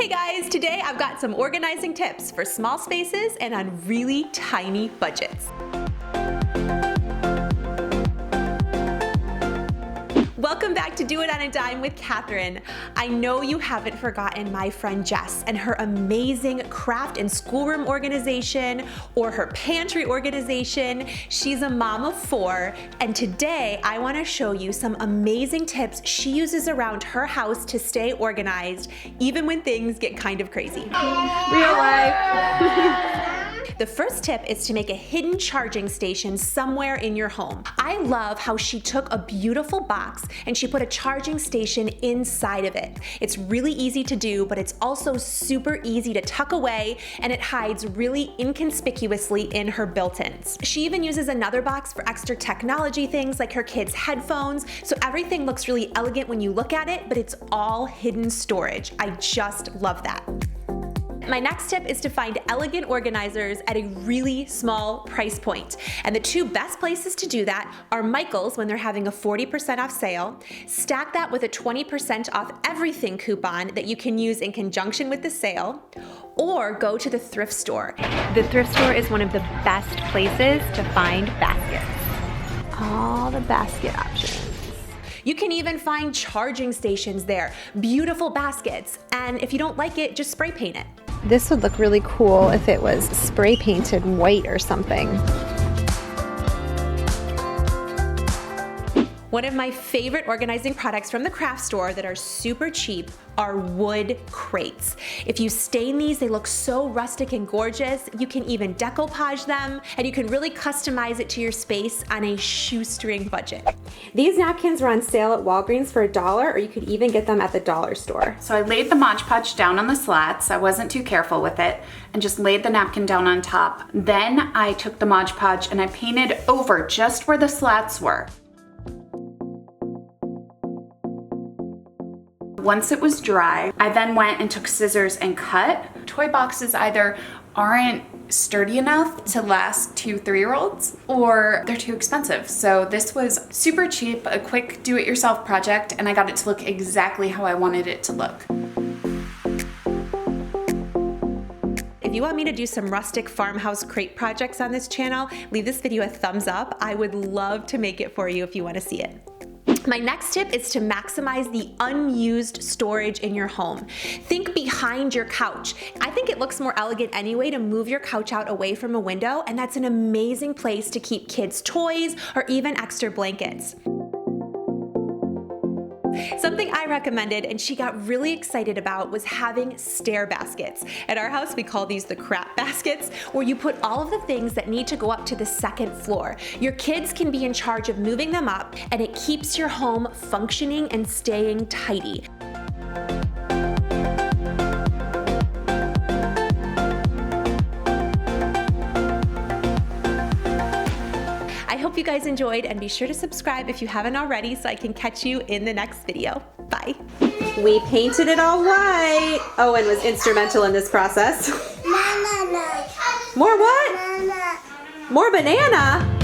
Hey guys, today I've got some organizing tips for small spaces and on really tiny budgets. Welcome back to Do It on a Dime with Kathryn. I know you haven't forgotten my friend Jess and her amazing craft and schoolroom organization or her pantry organization. She's a mom of 4, and today I want to show you some amazing tips she uses around her house to stay organized, even when things get kind of crazy. Real life. The first tip is to make a hidden charging station somewhere in your home. I love how she took a beautiful box and she put a charging station inside of it. It's really easy to do, but it's also super easy to tuck away, and it hides really inconspicuously in her built-ins. She even uses another box for extra technology things like her kids' headphones, so everything looks really elegant when you look at it, but it's all hidden storage. I just love that. My next tip is to find elegant organizers at a really small price point. And the 2 best places to do that are Michael's when they're having a 40% off sale. Stack that with a 20% off everything coupon that you can use in conjunction with the sale, or go to the thrift store. The thrift store is one of the best places to find baskets. All the basket options. You can even find charging stations there, beautiful baskets, and if you don't like it, just spray paint it. This would look really cool if it was spray painted white or something. One of my favorite organizing products from the craft store that are super cheap are wood crates. If you stain these, they look so rustic and gorgeous. You can even decoupage them, and you can really customize it to your space on a shoestring budget. These napkins were on sale at Walgreens for $1, or you could even get them at the dollar store. So I laid the Mod Podge down on the slats. I wasn't too careful with it, and just laid the napkin down on top. Then I took the Mod Podge and I painted over just where the slats were. Once it was dry, I then went and took scissors and cut. Toy boxes either aren't sturdy enough to last 2 3-year-olds, or they're too expensive. So this was super cheap, a quick do-it-yourself project, and I got it to look exactly how I wanted it to look. If you want me to do some rustic farmhouse crate projects on this channel, leave this video a thumbs up. I would love to make it for you if you want to see it. My next tip is to maximize the unused storage in your home. Think behind your couch. I think it looks more elegant anyway to move your couch out away from a window, and that's an amazing place to keep kids' toys or even extra blankets. Something I recommended and she got really excited about was having stair baskets. At our house, we call these the crap baskets, where you put all of the things that need to go up to the 2nd floor. Your kids can be in charge of moving them up, and it keeps your home functioning and staying tidy. I hope you guys enjoyed, and be sure to subscribe if you haven't already so I can catch you in the next video. Bye. We painted it all white. Owen was instrumental in this process. Banana. More what? Banana. More banana?